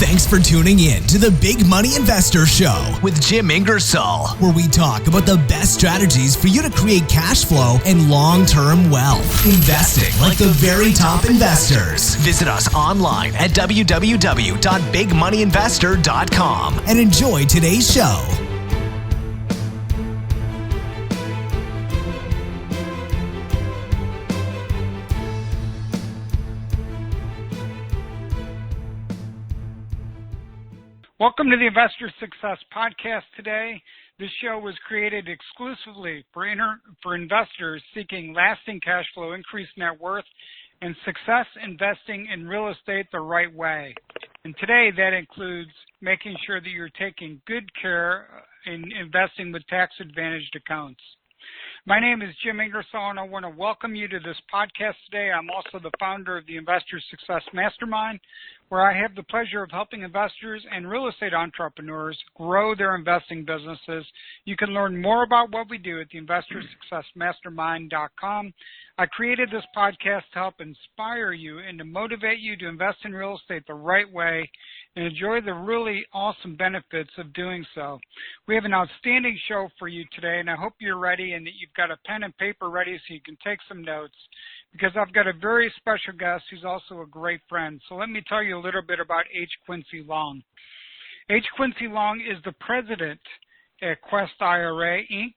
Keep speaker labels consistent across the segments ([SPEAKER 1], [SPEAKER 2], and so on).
[SPEAKER 1] Thanks for tuning in to the Big Money Investor Show with Jim Ingersoll, where we talk about the best strategies for you to create cash flow and long-term wealth. Investing like the very top investors. Visit us online at www.bigmoneyinvestor.com and enjoy today's show.
[SPEAKER 2] Welcome to the Investor Success Podcast today. This show was created exclusively for investors seeking lasting cash flow, increased net worth, and success investing in real estate the right way. And today that includes making sure that you're taking good care in investing with tax-advantaged accounts. My name is Jim Ingersoll, and I want to welcome you to this podcast today. I'm also the founder of the Investor Success Mastermind, where I have the pleasure of helping investors and real estate entrepreneurs grow their investing businesses. You can learn more about what we do at the InvestorSuccessMastermind.com. I created this podcast to help inspire you and to motivate you to invest in real estate the right way and enjoy the really awesome benefits of doing so. We have an outstanding show for you today, and I hope you're ready and that you've got a pen and paper ready so you can take some notes, because I've got a very special guest who's also a great friend. So let me tell you a little bit about H. Quincy Long. H. Quincy Long is the president at Quest IRA, Inc.,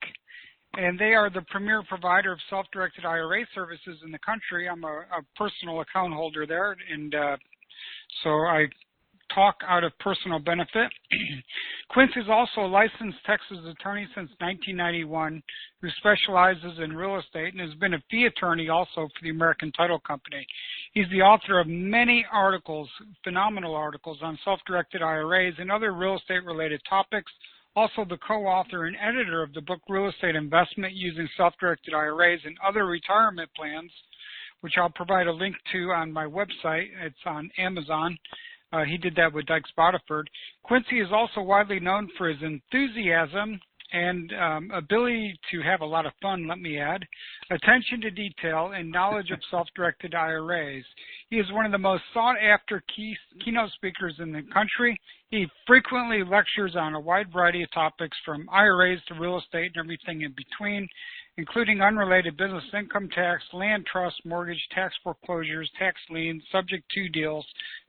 [SPEAKER 2] and they are the premier provider of self-directed IRA services in the country. I'm a personal account holder there, and so I talk out of personal benefit. Quincy is also a licensed Texas attorney since 1991 who specializes in real estate and has been a fee attorney also for the American Title Company. He's the author of many articles, phenomenal articles on self-directed IRAs and other real estate-related topics. Also the co-author and editor of the book Real Estate Investment Using Self-Directed IRAs and Other Retirement Plans, which I'll provide a link to on my website. It's on Amazon. He did that with Dykes Boddiford. Quincy is also widely known for his enthusiasm and ability to have a lot of fun, let me add, attention to detail, and knowledge of self-directed IRAs. He is one of the most sought-after keynote speakers in the country. He frequently lectures on a wide variety of topics from IRAs to real estate and everything in between, including unrelated business income tax, land trust, mortgage, tax foreclosures, tax liens, subject to deals,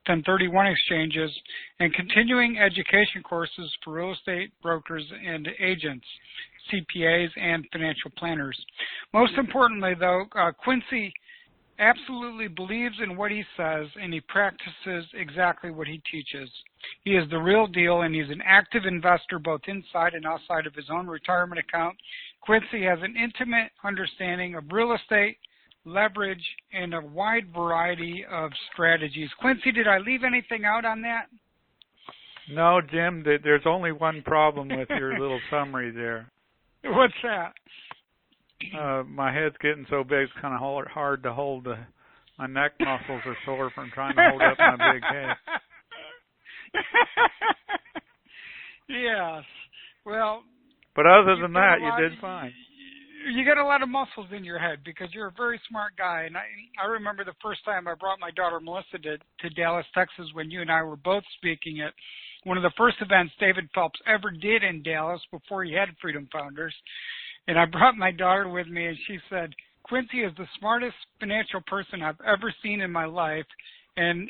[SPEAKER 2] 1031 exchanges, and continuing education courses for real estate brokers and agents, CPAs, and financial planners. Most importantly, though, Quincy absolutely believes in what he says, and he practices exactly what he teaches. He is the real deal, and he's an active investor both inside and outside of his own retirement account. Quincy has an intimate understanding of real estate, leverage, and a wide variety of strategies. Quincy, did I leave anything out on that?
[SPEAKER 3] No, Jim, there's only one problem with your little summary there.
[SPEAKER 2] What's that?
[SPEAKER 3] My head's getting so big it's kind of hard to hold. My neck muscles are sore from trying to hold up my big head.
[SPEAKER 2] Yes. Well,
[SPEAKER 3] but other than that, you did fine.
[SPEAKER 2] You got a lot of muscles in your head because you're a very smart guy. And I remember the first time I brought my daughter Melissa to Dallas, Texas, when you and I were both speaking at one of the first events David Phelps ever did in Dallas before he had Freedom Founders. And I brought my daughter with me, and she said, Quincy is the smartest financial person I've ever seen in my life. And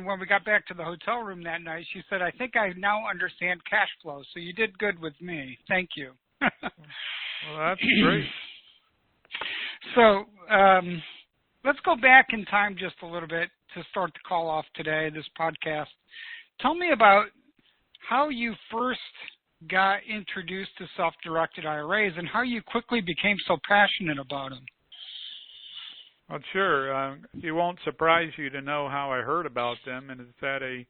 [SPEAKER 2] when we got back to the hotel room that night, she said, I think I now understand cash flow. So you did good with me. Thank you.
[SPEAKER 3] Well, that's great.
[SPEAKER 2] So let's go back in time just a little bit to start the call off today, this podcast. Tell me about how you first got introduced to self-directed IRAs and how you quickly became so passionate about them.
[SPEAKER 3] Well, sure. It won't surprise you to know how I heard about them, and it's at a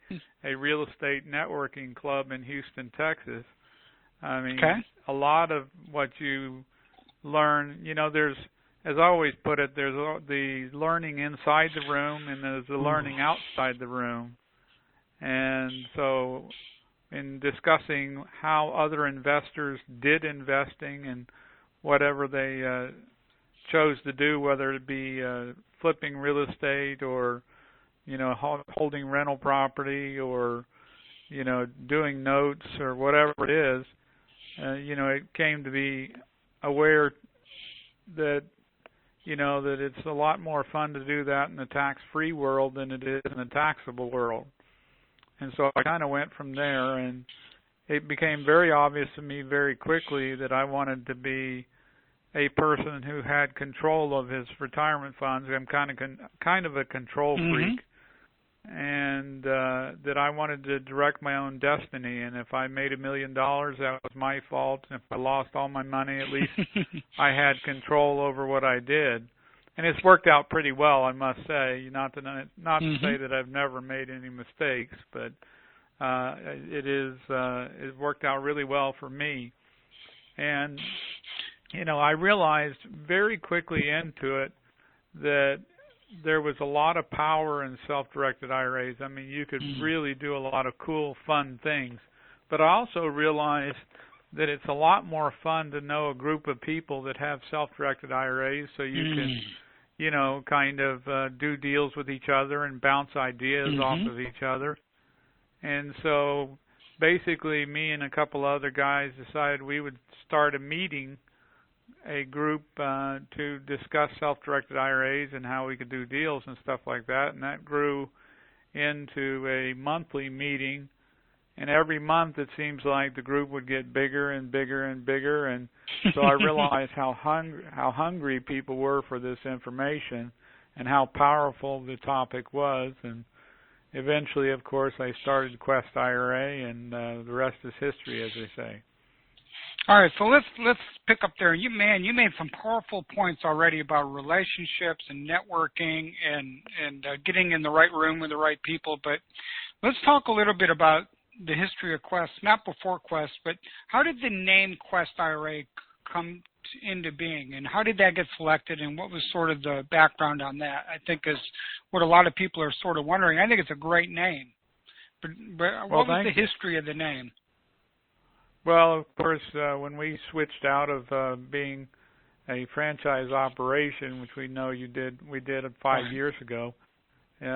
[SPEAKER 3] real estate networking club in Houston, Texas. I mean, a lot of what you learn, there's, as I always put it, there's the learning inside the room and there's the learning outside the room. And so in discussing how other investors did investing and whatever they chose to do, whether it be flipping real estate or, holding rental property or doing notes or whatever it is, it came to be aware that, that it's a lot more fun to do that in the tax-free world than it is in the taxable world. And so I kind of went from there, and it became very obvious to me very quickly that I wanted to be a person who had control of his retirement funds. I'm kind of a control freak, and that I wanted to direct my own destiny. And if I made $1 million, that was my fault. And if I lost all my money, at least I had control over what I did. And it's worked out pretty well, I must say. Not to say that I've never made any mistakes, but it worked out really well for me. And I realized very quickly into it that there was a lot of power in self-directed IRAs. I mean, you could really do a lot of cool, fun things. But I also realized that it's a lot more fun to know a group of people that have self-directed IRAs, so you can, kind of do deals with each other and bounce ideas off of each other. And so basically me and a couple other guys decided we would start a group to discuss self-directed IRAs and how we could do deals and stuff like that. And that grew into a monthly meeting. And every month it seems like the group would get bigger and bigger and bigger. And so I realized how hungry people were for this information and how powerful the topic was. And eventually, of course, I started Quest IRA, and the rest is history, as they say.
[SPEAKER 2] All right, so let's pick up there. You made some powerful points already about relationships and networking and getting in the right room with the right people. But let's talk a little bit about the history of Quest, not before Quest, but how did the name Quest IRA come into being, and how did that get selected, and what was sort of the background on that? I think is what a lot of people are sort of wondering. I think it's a great name, but what was the history of the name?
[SPEAKER 3] Well, of course, when we switched out of being a franchise operation, which we know we did 5 years ago,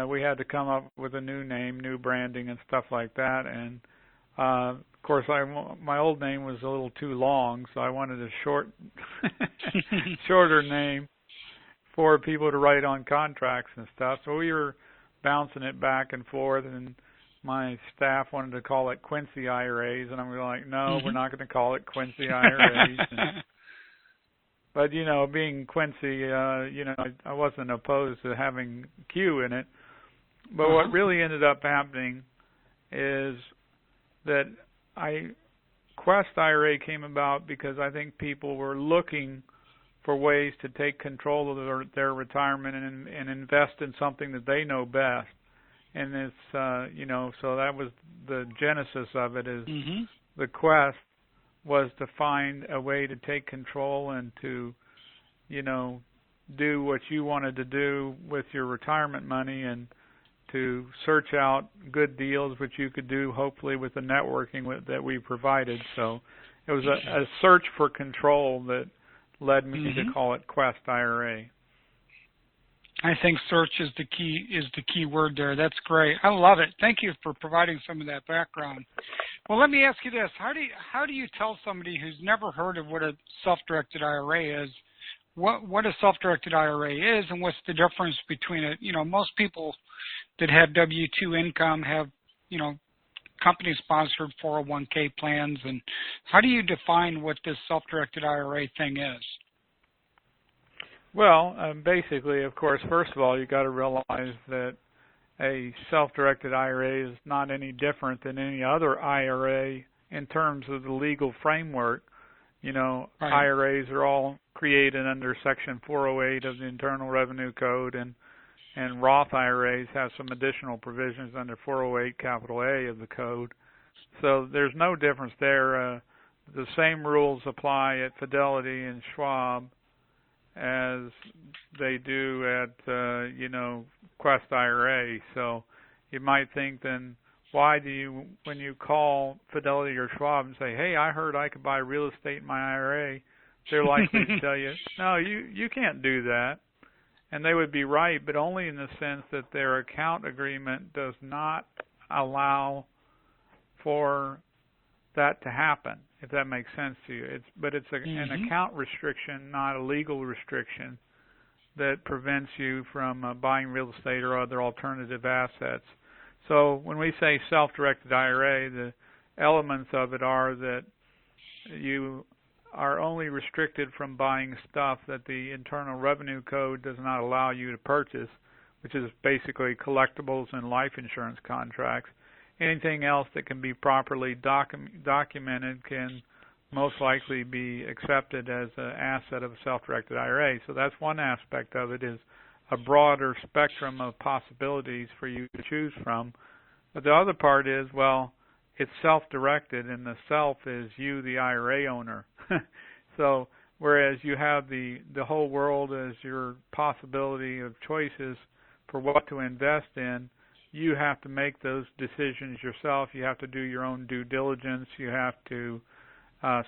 [SPEAKER 3] we had to come up with a new name, new branding, and stuff like that. And of course, my old name was a little too long, so I wanted a shorter name for people to write on contracts and stuff. So we were bouncing it back and forth, and my staff wanted to call it Quincy IRAs, and I'm like, no, we're not going to call it Quincy IRAs. But, being Quincy, I wasn't opposed to having Q in it. But what really ended up happening is that Quest IRA came about because I think people were looking for ways to take control of their retirement and invest in something that they know best. And it's, so that was the genesis of it is the quest was to find a way to take control and to, do what you wanted to do with your retirement money and to search out good deals, which you could do hopefully with the networking that we provided. So it was a search for control that led me to call it Quest IRA.
[SPEAKER 2] I think search is the key word there. That's great. I love it. Thank you for providing some of that background. Well, let me ask you this: how do you tell somebody who's never heard of what a self-directed IRA is, what a self-directed IRA is, and what's the difference between it? Most people that have W-2 income have company-sponsored 401k plans, and how do you define what this self-directed IRA thing is?
[SPEAKER 3] Well, basically, of course, first of all, you got to realize that a self-directed IRA is not any different than any other IRA in terms of the legal framework. Right. IRAs are all created under Section 408 of the Internal Revenue Code, and Roth IRAs have some additional provisions under 408 capital A of the code. So there's no difference there. The same rules apply at Fidelity and Schwab as they do at, Quest IRA. So you might think then, why do you, when you call Fidelity or Schwab and say, hey, I heard I could buy real estate in my IRA, they're likely to tell you, no, you can't do that. And they would be right, but only in the sense that their account agreement does not allow for that to happen, if that makes sense to you. It's an account restriction, not a legal restriction that prevents you from buying real estate or other alternative assets. So when we say self-directed IRA, the elements of it are that you are only restricted from buying stuff that the Internal Revenue Code does not allow you to purchase, which is basically collectibles and life insurance contracts. Anything else that can be properly documented can most likely be accepted as an asset of a self-directed IRA. So that's one aspect of it, is a broader spectrum of possibilities for you to choose from. But the other part is, well, it's self-directed, and the self is you, the IRA owner. So whereas you have the whole world as your possibility of choices for what to invest in, you have to make those decisions yourself. You have to do your own due diligence. You have to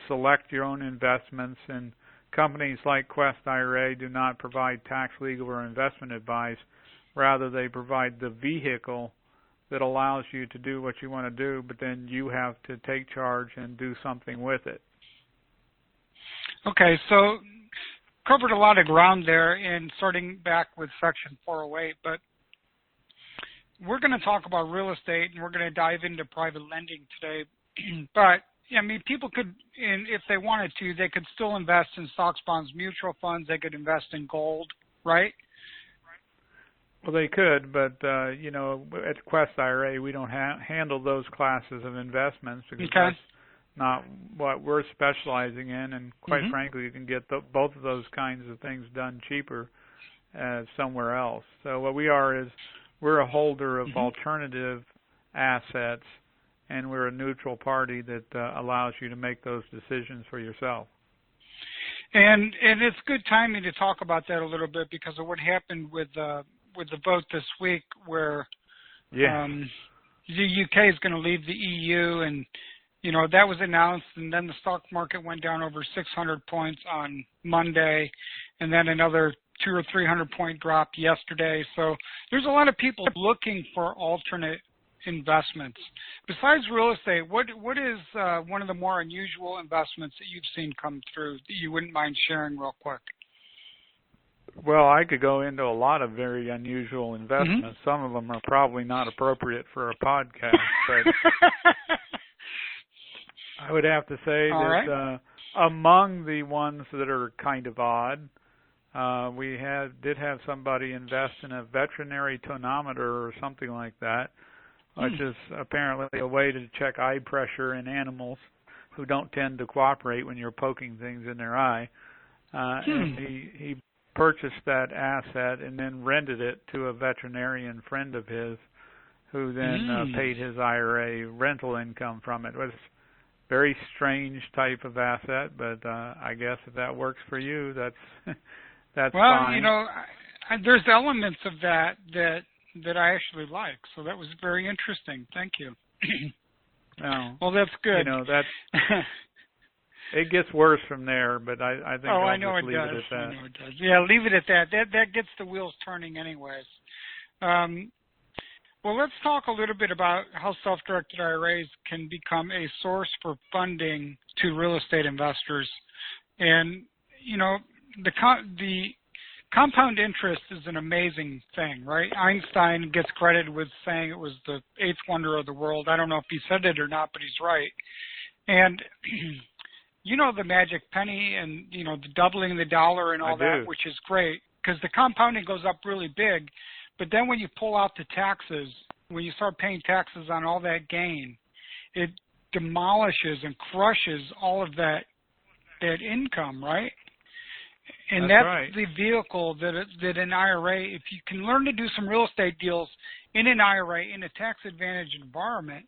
[SPEAKER 3] select your own investments. And companies like Quest IRA do not provide tax, legal, or investment advice. Rather, they provide the vehicle that allows you to do what you want to do, but then you have to take charge and do something with it.
[SPEAKER 2] Okay, so covered a lot of ground there, and starting back with Section 408, but we're going to talk about real estate, and we're going to dive into private lending today. But, I mean, people could, if they wanted to, they could still invest in stocks, bonds, mutual funds. They could invest in gold, right?
[SPEAKER 3] Well, they could, but, at Quest IRA, we don't handle those classes of investments because that's not what we're specializing in. And quite frankly, you can get both of those kinds of things done cheaper somewhere else. So what we are is we're a holder of alternative assets, and we're a neutral party that allows you to make those decisions for yourself.
[SPEAKER 2] And it's good timing to talk about that a little bit because of what happened with the vote this week, where the UK is going to leave the EU, and that was announced, and then the stock market went down over 600 points on Monday, and then another 200 or 300 point drop yesterday. So there's a lot of people looking for alternate investments. Besides real estate, what is one of the more unusual investments that you've seen come through that you wouldn't mind sharing real quick?
[SPEAKER 3] Well, I could go into a lot of very unusual investments. Some of them are probably not appropriate for a podcast, but I would have to say that among the ones that are kind of odd, we did have somebody invest in a veterinary tonometer or something like that, which is apparently a way to check eye pressure in animals who don't tend to cooperate when you're poking things in their eye. And he purchased that asset and then rented it to a veterinarian friend of his, who then paid his IRA rental income from it. It was a very strange type of asset, but I guess if that works for you, that's fine.
[SPEAKER 2] Well, there's elements of that I actually like, so that was very interesting. Thank you. Well, that's good.
[SPEAKER 3] It gets worse from there, but I think I'll just leave it at that.
[SPEAKER 2] I know it does. Yeah, leave it at that. That gets the wheels turning anyways. Well, let's talk a little bit about how self-directed IRAs can become a source for funding to real estate investors. And, the compound interest is an amazing thing, right? Einstein gets credited with saying it was the eighth wonder of the world. I don't know if he said it or not, but he's right. And the magic penny and, the doubling the dollar and all that, which is great because the compounding goes up really big. But then when you pull out the taxes, when you start paying taxes on all that gain, it demolishes and crushes all of that income, right? And that's
[SPEAKER 3] right.
[SPEAKER 2] The vehicle that an IRA, if you can learn to do some real estate deals in an IRA in a tax advantaged environment,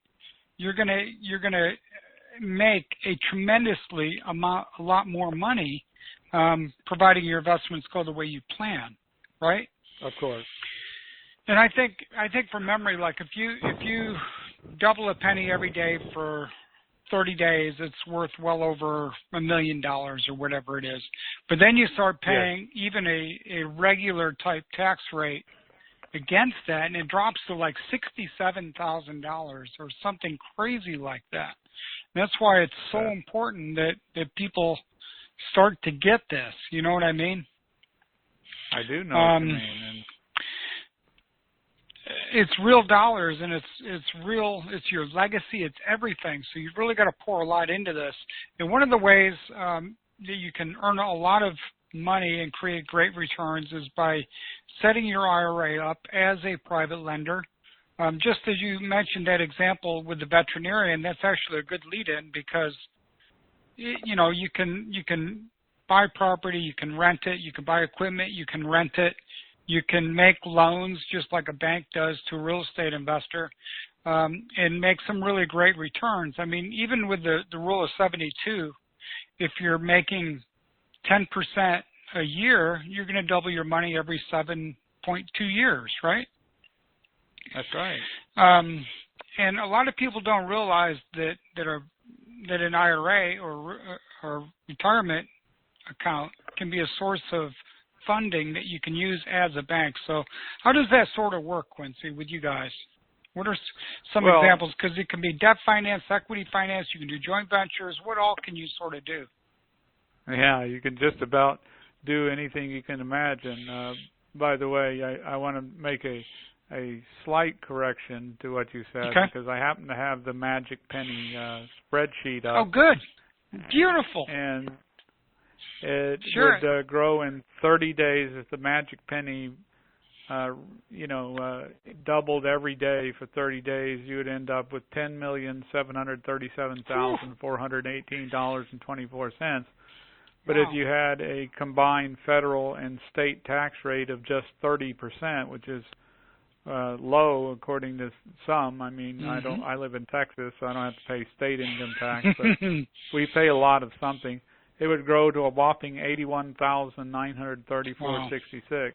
[SPEAKER 2] you're gonna make a a lot more money, providing your investments go the way you plan, right?
[SPEAKER 3] Of course.
[SPEAKER 2] And I think from memory, like if you double a penny every day for 30 days, it's worth well over $1 million or whatever it is. But then you start paying even a regular type tax rate, against that, and it drops to like $67,000 or something crazy like that. And that's why it's so important that people start to get this. You know what I mean?
[SPEAKER 3] I do know what you mean. And
[SPEAKER 2] it's real dollars, and it's real. It's your legacy. It's everything. So you've really got to pour a lot into this. And one of the ways that you can earn a lot of money and create great returns is by setting your IRA up as a private lender. Just as you mentioned that example with the veterinarian, that's actually a good lead-in because you know you can buy property, you can rent it, you can buy equipment, you can rent it. You can make loans just like a bank does to a real estate investor and make some really great returns. I mean, even with the rule of 72, if you're making 10% a year, you're going to double your money every 7.2 years, right?
[SPEAKER 3] That's right.
[SPEAKER 2] And a lot of people don't realize that an IRA or retirement account can be a source of funding that you can use as a bank. So how does that sort of work, Quincy, with you guys? What are some examples? Because it can be debt finance, equity finance, you can do joint ventures. What all can you sort of do?
[SPEAKER 3] Yeah, you can just about do anything you can imagine. By the way, I want to make a slight correction to what you said because I happen to have the Magic Penny spreadsheet up.
[SPEAKER 2] Oh, good. Beautiful.
[SPEAKER 3] And it would grow in 30 days if the Magic Penny, doubled every day for 30 days. You would end up with $10,737,418.24. But if you had a combined federal and state tax rate of just 30%, which is low according to some. I mean, I live in Texas, so I don't have to pay state income tax, but we pay a lot of something. It would grow to a whopping $81,934.66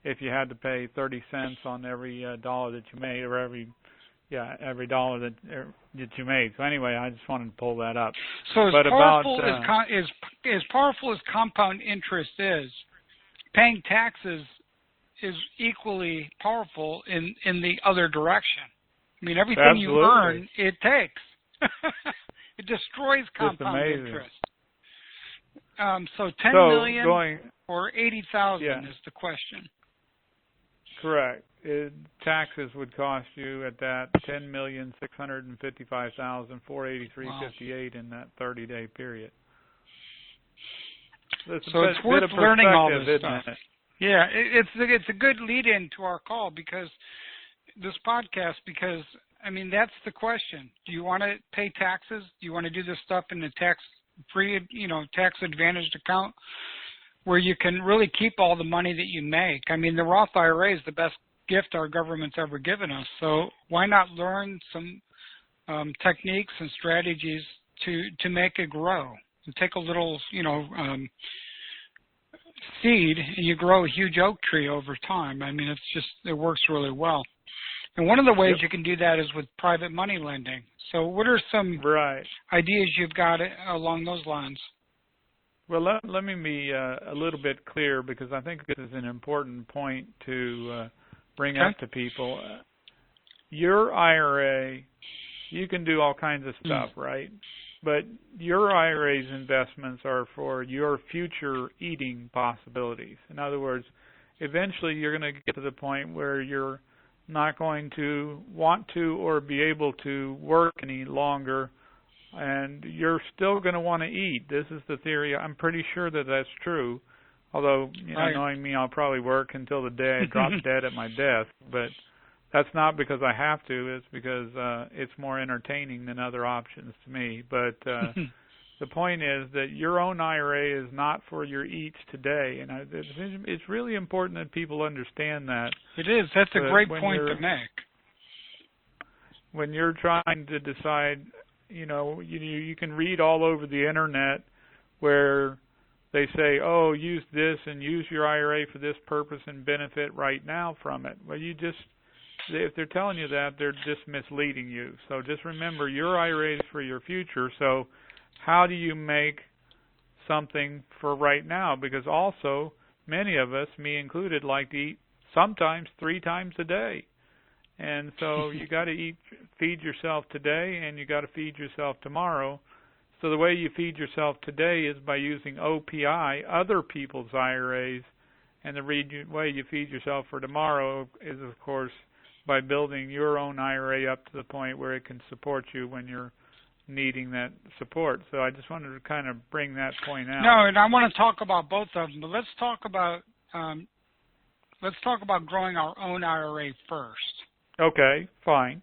[SPEAKER 3] if you had to pay 30 cents on every dollar that you made, or every dollar that you made. So anyway, I just wanted to pull that up.
[SPEAKER 2] So as powerful as compound interest is, paying taxes is equally powerful in the other direction. I mean, everything you earn, it takes. It destroys compound interest. So 10 million or 80,000 is the question.
[SPEAKER 3] Correct. Taxes would cost you at that $10,655,483.58 in that 30-day period. So it's worth learning all this stuff.
[SPEAKER 2] Yeah, it's a good lead-in to our call because this podcast. Because I mean, that's the question. Do you want to pay taxes? Do you want to do this stuff in a tax-free, tax-advantaged account where you can really keep all the money that you make? I mean, the Roth IRA is the best gift our government's ever given us. So why not learn some techniques and strategies to make it grow? And take a little, seed, and you grow a huge oak tree over time. I mean, it works really well. And one of the ways you can do that is with private money lending. So what are some ideas you've got along those lines?
[SPEAKER 3] Well, let me be a little bit clear, because I think this is an important point to bring up to people. Your IRA, you can do all kinds of stuff, right? But your IRA's investments are for your future eating possibilities. In other words, eventually you're going to get to the point where you're not going to want to or be able to work any longer, and you're still going to want to eat. This is the theory. I'm pretty sure that that's true, although, knowing me, I'll probably work until the day I drop dead at my desk. But that's not because I have to. It's because it's more entertaining than other options to me. But the point is that your own IRA is not for your eats today, and it's really important that people understand that.
[SPEAKER 2] It is. That's a great point to make.
[SPEAKER 3] When you're trying to decide, you can read all over the internet where they say, oh, use this and use your IRA for this purpose and benefit right now from it. Well, if they're telling you that, they're just misleading you. So just remember, your IRA is for your future. So how do you make something for right now? Because also, many of us, me included, like to eat sometimes 3 times a day. And so you got to feed yourself today, and you got to feed yourself tomorrow. So the way you feed yourself today is by using OPI, other people's IRAs, and the way you feed yourself for tomorrow is, of course, by building your own IRA up to the point where it can support you when you're needing that support. So I just wanted to kind of bring that point out.
[SPEAKER 2] No, and I want to talk about both of them, but let's talk about growing our own IRA first.
[SPEAKER 3] Okay, fine.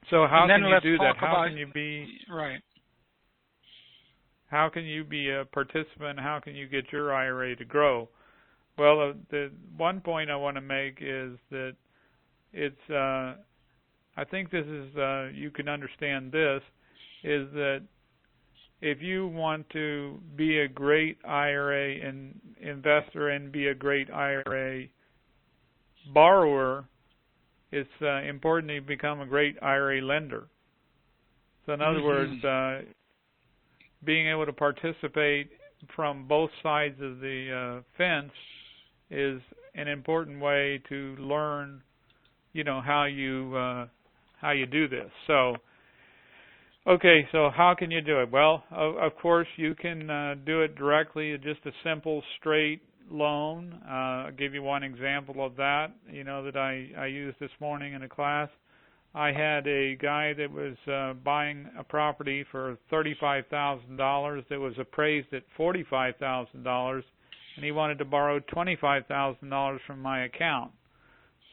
[SPEAKER 3] So how can you do that? How can you be
[SPEAKER 2] right?
[SPEAKER 3] How can you be a participant? How can you get your IRA to grow? Well, the one point I want to make is that it's. I think this is. You can understand this. Is that if you want to be a great IRA investor and be a great IRA borrower, it's important that you become a great IRA lender. So in other words, being able to participate from both sides of the fence is an important way to learn, how you do this. So, okay, so how can you do it? Well, of course, you can do it directly, just a simple, straight loan. I'll give you one example of that, that I used this morning in a class. I had a guy that was buying a property for $35,000 that was appraised at $45,000, and he wanted to borrow $25,000 from my account.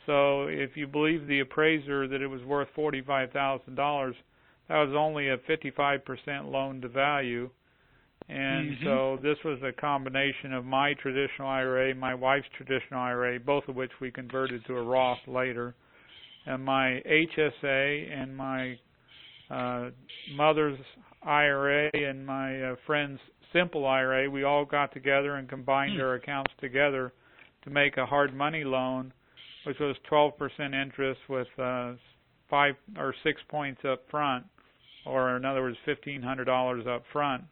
[SPEAKER 3] So if you believe the appraiser that it was worth $45,000, that was only a 55% loan to value. And so this was a combination of my traditional IRA, my wife's traditional IRA, both of which we converted to a Roth later, and my HSA and my mother's IRA and my friend's simple IRA. We all got together and combined our accounts together to make a hard money loan, which was 12% interest with 5 or 6 points up front, or in other words, $1,500 up front,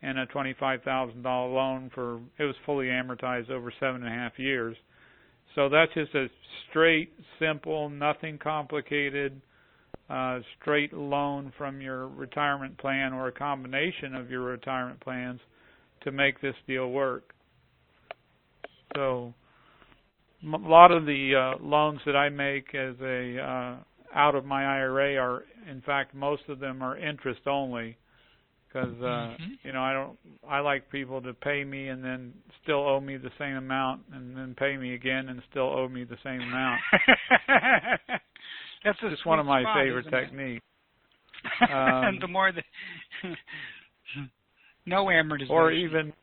[SPEAKER 3] and a $25,000 loan it was fully amortized over 7.5 years. So that's just a straight, simple, nothing complicated, straight loan from your retirement plan or a combination of your retirement plans to make this deal work. So a lot of the loans that I make as out of my IRA are, in fact, most of them are interest only, because I like people to pay me and then still owe me the same amount, and then pay me again and still owe me the same amount.
[SPEAKER 2] That's
[SPEAKER 3] just one of my favorite techniques.
[SPEAKER 2] And the more no amortization.
[SPEAKER 3] Or even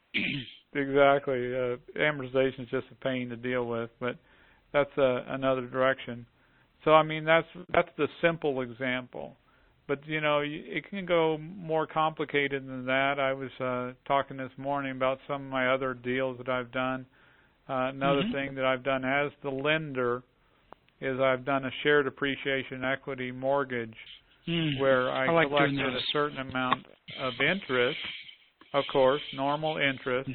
[SPEAKER 3] exactly, amortization is just a pain to deal with, but that's another direction. So I mean that's the simple example. But, it can go more complicated than that. I was talking this morning about some of my other deals that I've done. Another thing that I've done as the lender is I've done a shared appreciation equity mortgage where I collected a certain amount of interest, of course, normal interest,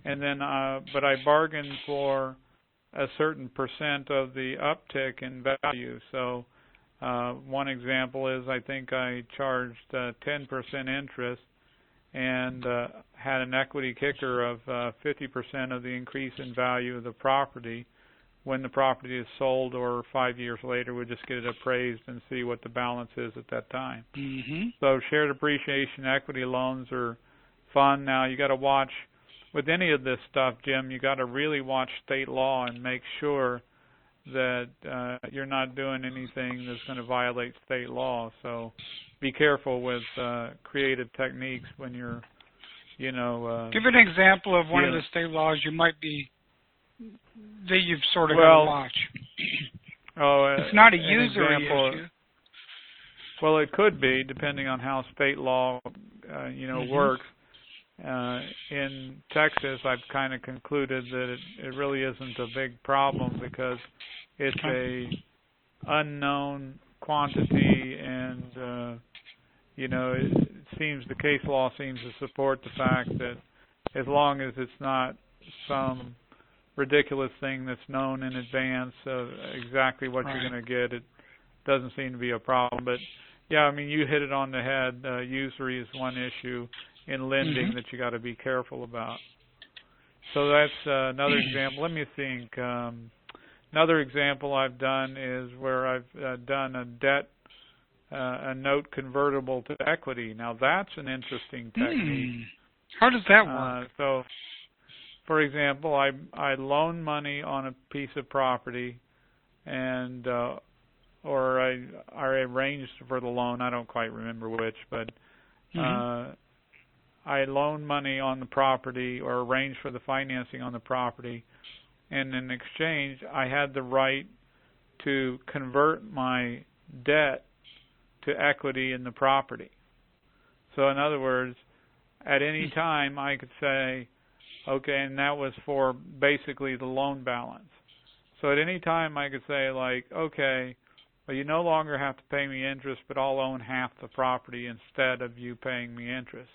[SPEAKER 3] and then but I bargained for a certain percent of the uptick in value. So one example is I think I charged 10% interest and had an equity kicker of 50% of the increase in value of the property. When the property is sold or 5 years later, we'll just get it appraised and see what the balance is at that time. So shared appreciation equity loans are fun. Now you got to watch with any of this stuff, Jim. You got to really watch state law and make sure that you're not doing anything that's going to violate state law. So be careful with creative techniques when you're,
[SPEAKER 2] Give an example of one of the state laws that you've sort of got to watch. It's not a usury issue.
[SPEAKER 3] Well, it could be, depending on how state law, works. In Texas, I've kind of concluded that it really isn't a big problem because it's a unknown quantity, and it seems the case law seems to support the fact that as long as it's not some ridiculous thing that's known in advance of exactly what you're going to get, it doesn't seem to be a problem. But yeah, I mean, you hit it on the head. Usury is one issue in lending that you got to be careful about. So that's another example. Let me think. Another example I've done is where I've done a note convertible to equity. Now that's an interesting technique.
[SPEAKER 2] How does that work?
[SPEAKER 3] So, for example, I loan money on a piece of property, and or I arranged for the loan. I don't quite remember which, but I loan money on the property or arrange for the financing on the property, and in exchange, I had the right to convert my debt to equity in the property. So in other words, at any time I could say, okay, and that was for basically the loan balance. So at any time I could say, like, okay, well, you no longer have to pay me interest, but I'll own half the property instead of you paying me interest.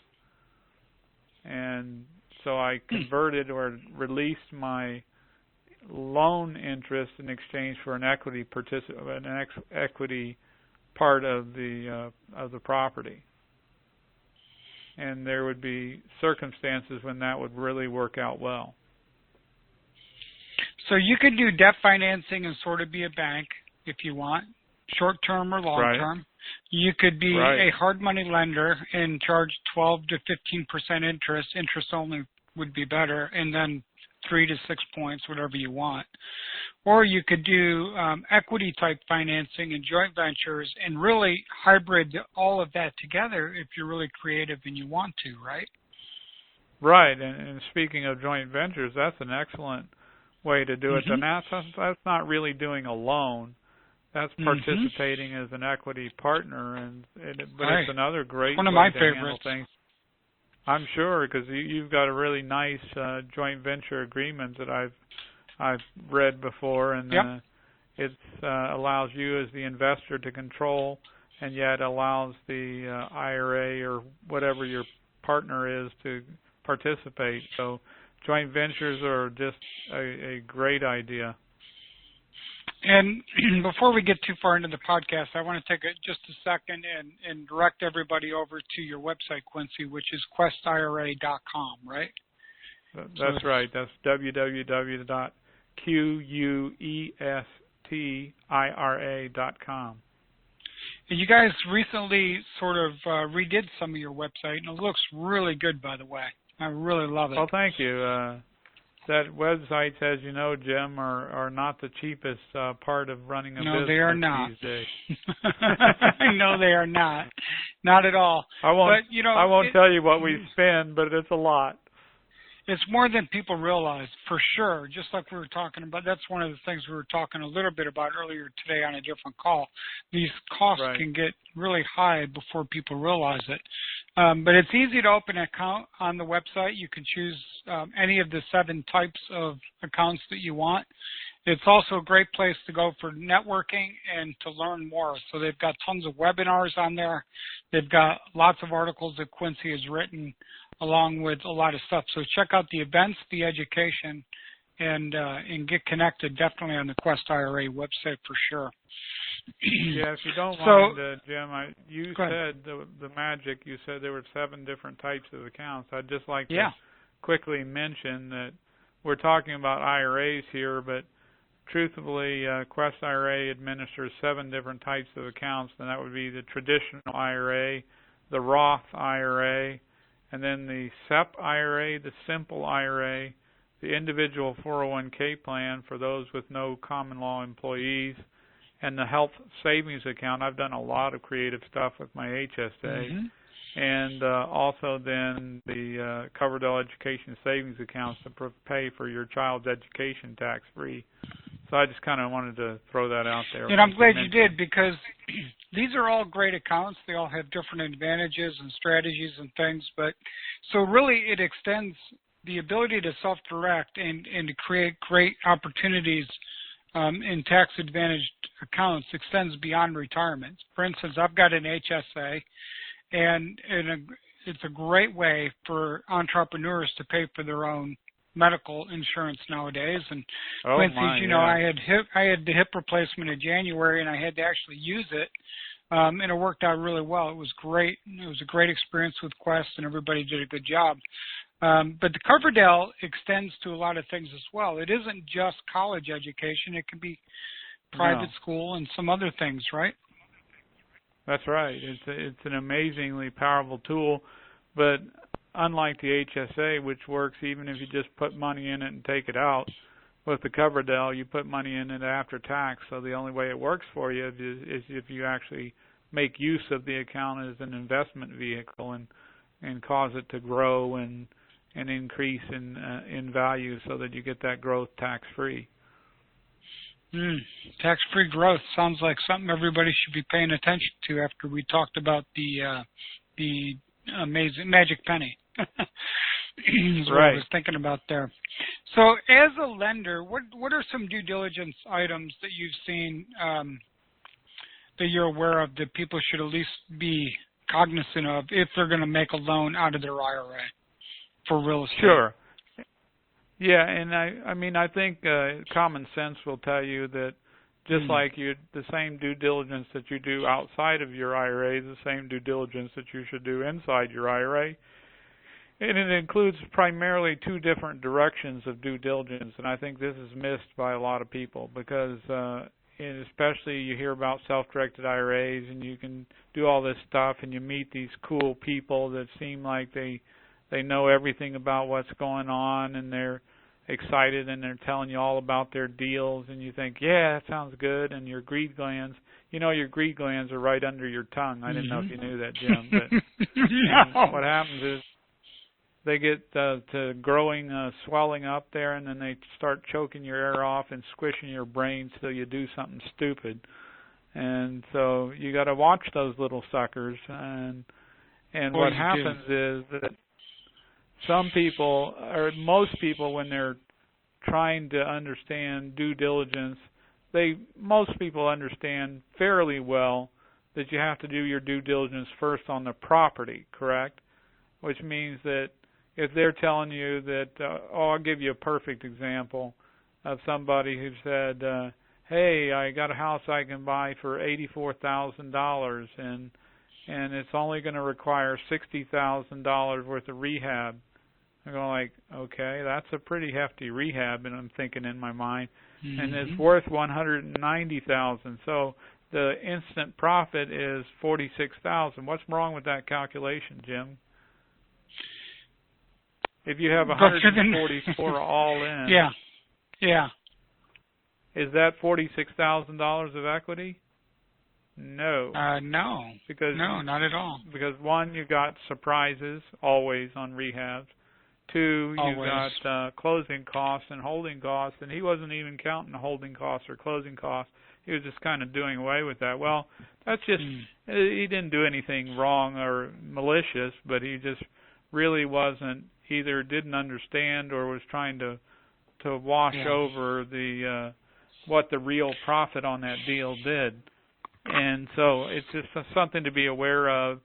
[SPEAKER 3] And so I converted or released my loan interest in exchange for an equity equity part of the property. And there would be circumstances when that would really work out well. So
[SPEAKER 2] you could do debt financing and sort of be a bank if you want, short term or long term. You could be a hard money lender and charge 12 to 15% interest. Interest only would be better, and then 3 to 6 points, whatever you want. Or you could do equity type financing and joint ventures and really hybrid all of that together if you're really creative and you want to, right?
[SPEAKER 3] Right. And speaking of joint ventures, that's an excellent way to do it. And that's not really doing a loan. That's participating as an equity partner, but it's another great
[SPEAKER 2] one of
[SPEAKER 3] way
[SPEAKER 2] my
[SPEAKER 3] to handle
[SPEAKER 2] favorites.
[SPEAKER 3] things. I'm sure, because you've got a really nice joint venture agreement that I've read before, and it allows you as the investor to control, and yet allows the IRA or whatever your partner is to participate. So joint ventures are just a great idea.
[SPEAKER 2] And before we get too far into the podcast, I want to take just a second and direct everybody over to your website, Quincy, which is questira.com, right?
[SPEAKER 3] That's right. That's www.questira.com.
[SPEAKER 2] And you guys recently sort of redid some of your website, and it looks really good, by the way. I really love it.
[SPEAKER 3] Well, thank you. That websites, as you know, Jim, are not the cheapest part of running a business.
[SPEAKER 2] No, they are not.
[SPEAKER 3] These days.
[SPEAKER 2] No, they are not. Not at all.
[SPEAKER 3] I won't.
[SPEAKER 2] But,
[SPEAKER 3] I won't tell you what we spend, but it's a lot.
[SPEAKER 2] It's more than people realize, for sure. Just like we were talking about, that's one of the things we were talking a little bit about earlier today on a different call. These costs can get really high before people realize it. But it's easy to open an account on the website. You can choose any of the 7 types of accounts that you want. It's also a great place to go for networking and to learn more. So they've got tons of webinars on there. They've got lots of articles that Quincy has written along with a lot of stuff. So check out the events, the education, and get connected definitely on the Quest IRA website for sure.
[SPEAKER 3] Yeah, if you don't mind, Jim, you said the magic, you said there were 7 different types of accounts. I'd just like to quickly mention that we're talking about IRAs here, but truthfully, Quest IRA administers 7 different types of accounts, and that would be the traditional IRA, the Roth IRA, and then the SEP IRA, the Simple IRA, the individual 401k plan for those with no common law employees, and the health savings account. I've done a lot of creative stuff with my HSA. And also then the Coverdell Education Savings accounts to pay for your child's education tax-free. So I just kind of wanted to throw that out there.
[SPEAKER 2] And I'm glad you did, because these are all great accounts. They all have different advantages and strategies and things. But so really it extends the ability to self-direct and to create great opportunities in tax-advantaged accounts extends beyond retirement. For instance, I've got an HSA, and it's a great way for entrepreneurs to pay for their own medical insurance nowadays. And Quincy,
[SPEAKER 3] yeah.
[SPEAKER 2] I had the hip replacement in January, and I had to actually use it, and it worked out really well. It was great. It was a great experience with Quest, and everybody did a good job. But the Coverdell extends to a lot of things as well. It isn't just college education. It can be private school and some other things, right?
[SPEAKER 3] That's right. It's an amazingly powerful tool, but unlike the HSA, which works even if you just put money in it and take it out, with the Coverdell, you put money in it after tax. So the only way it works for you is if you actually make use of the account as an investment vehicle and cause it to grow and increase in value so that you get that growth tax-free.
[SPEAKER 2] Tax-free growth sounds like something everybody should be paying attention to after we talked about the amazing magic penny. Is what I was thinking about there. So as a lender, what are some due diligence items that you've seen that you're aware of that people should at least be cognizant of if they're going to make a loan out of their IRA for real estate?
[SPEAKER 3] Sure. Yeah, and I think common sense will tell you that just like the same due diligence that you do outside of your IRA is the same due diligence that you should do inside your IRA. And it includes primarily two different directions of due diligence, and I think this is missed by a lot of people because and especially you hear about self-directed IRAs and you can do all this stuff and you meet these cool people that seem like they know everything about what's going on and they're excited and they're telling you all about their deals and you think, yeah, that sounds good, and your greed glands, your greed glands are right under your tongue. I didn't know if you knew that, Jim, but what happens is they get to growing, swelling up there, and then they start choking your air off and squishing your brain so you do something stupid. And so you got to watch those little suckers. And what happens is that some people, or most people, when they're trying to understand due diligence, most people understand fairly well that you have to do your due diligence first on the property, correct? Which means that if they're telling you that, I'll give you a perfect example of somebody who said, hey, I got a house I can buy for $84,000 and it's only going to require $60,000 worth of rehab. I'm going like, okay, that's a pretty hefty rehab, and I'm thinking in my mind, and it's worth $190,000. So the instant profit is $46,000. What's wrong with that calculation, Jim? If you have 144 all in,
[SPEAKER 2] yeah,
[SPEAKER 3] is that $46,000 of equity? No.
[SPEAKER 2] No. No, not at all.
[SPEAKER 3] Because one, you got surprises always on rehabs. Two, you got closing costs and holding costs, and he wasn't even counting holding costs or closing costs. He was just kind of doing away with that. Well, that's just he didn't do anything wrong or malicious, but he just really wasn't, either didn't understand or was trying to wash over the what the real profit on that deal did. And so it's just something to be aware of.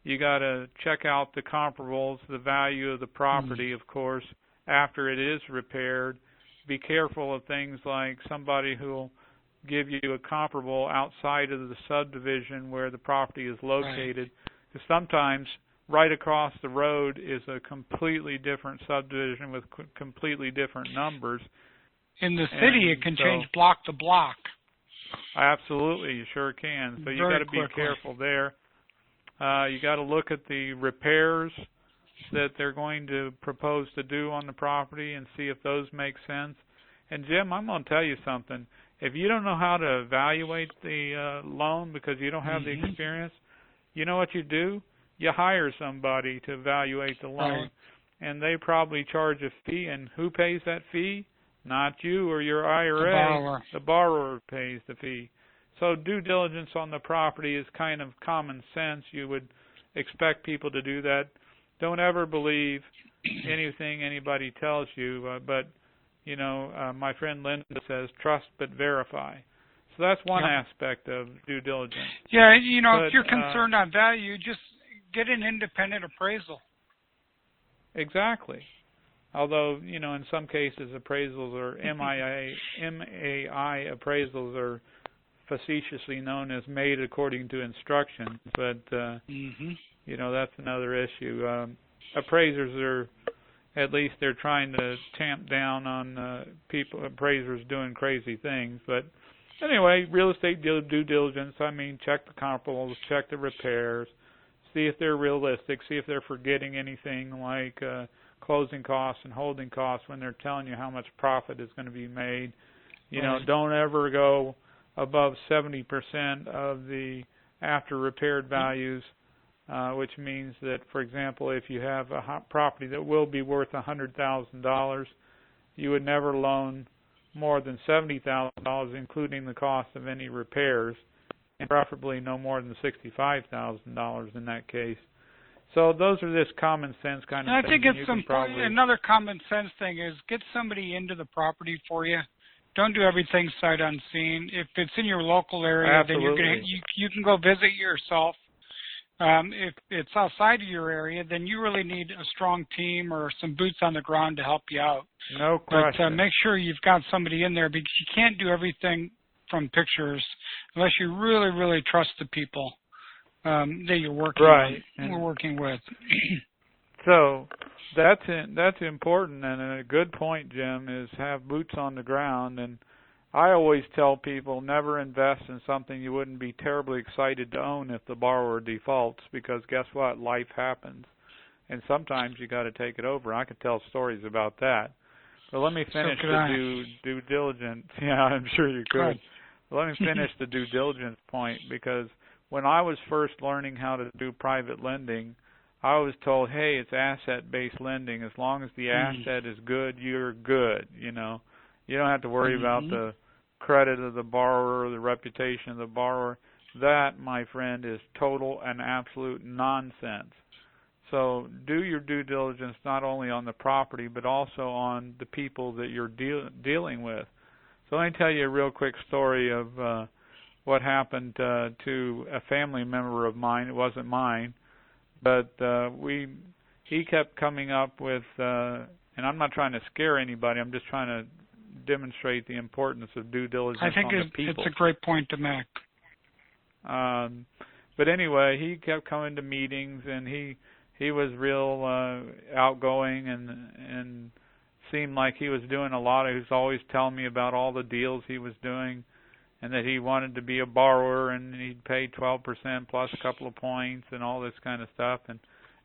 [SPEAKER 3] You got to check out the comparables, the value of the property, of course, after it is repaired. Be careful of things like somebody who will give you a comparable outside of the subdivision where the property is located. Because sometimes right across the road is a completely different subdivision with completely different numbers.
[SPEAKER 2] In the city, it can change block to block.
[SPEAKER 3] Absolutely, you sure can. So you got to be careful there. You got to look at the repairs that they're going to propose to do on the property and see if those make sense. And Jim, I'm going to tell you something. If you don't know how to evaluate the loan because you don't have the experience, you know what you do? You hire somebody to evaluate the loan, and they probably charge a fee. And who pays that fee? Not you or your IRA.
[SPEAKER 2] The borrower.
[SPEAKER 3] The borrower pays the fee. So due diligence on the property is kind of common sense. You would expect people to do that. Don't ever believe anything anybody tells you. But, my friend Linda says, trust but verify. So that's one aspect of due diligence.
[SPEAKER 2] Yeah, if you're concerned on value, just get an independent appraisal.
[SPEAKER 3] Exactly. Although, in some cases appraisals or MAI appraisals are facetiously known as made according to instructions, but that's another issue. Appraisers are, at least they're trying to tamp down on appraisers doing crazy things. But anyway, real estate due diligence, check the comparables, check the repairs, see if they're realistic, see if they're forgetting anything like closing costs and holding costs when they're telling you how much profit is going to be made. Don't ever go above 70% of the after repaired values, which means that, for example, if you have a property that will be worth $100,000, you would never loan more than $70,000, including the cost of any repairs, and preferably no more than $65,000 in that case. So those are just common sense kind of things.
[SPEAKER 2] I think it's important. Another common sense thing is get somebody into the property for you. Don't do everything sight unseen. If it's in your local area,
[SPEAKER 3] Absolutely.
[SPEAKER 2] then you can go visit yourself. If it's outside of your area, then you really need a strong team or some boots on the ground to help you out.
[SPEAKER 3] No question.
[SPEAKER 2] But make sure you've got somebody in there, because you can't do everything from pictures unless you really, really trust the people that you're working with.
[SPEAKER 3] So that's important, and a good point, Jim, is have boots on the ground. And I always tell people never invest in something you wouldn't be terribly excited to own if the borrower defaults, because guess what? Life happens, and sometimes you got to take it over. I could tell stories about that. But let me finish the due diligence. Yeah, I'm sure you could.
[SPEAKER 2] Right.
[SPEAKER 3] Let me finish the due diligence point, because when I was first learning how to do private lending, I was told, hey, it's asset-based lending. As long as the asset is good, you're good. You don't have to worry about the credit of the borrower or the reputation of the borrower. That, my friend, is total and absolute nonsense. So do your due diligence not only on the property, but also on the people that you're dealing with. So let me tell you a real quick story of what happened to a family member of mine. It wasn't mine, but he kept coming up with, and I'm not trying to scare anybody, I'm just trying to demonstrate the importance of due diligence on the people.
[SPEAKER 2] I think it's a great point to make.
[SPEAKER 3] But anyway, he kept coming to meetings, and he was real outgoing and seemed like he was doing a lot. He was always telling me about all the deals he was doing, and that he wanted to be a borrower, and he'd pay 12% plus a couple of points and all this kind of stuff. And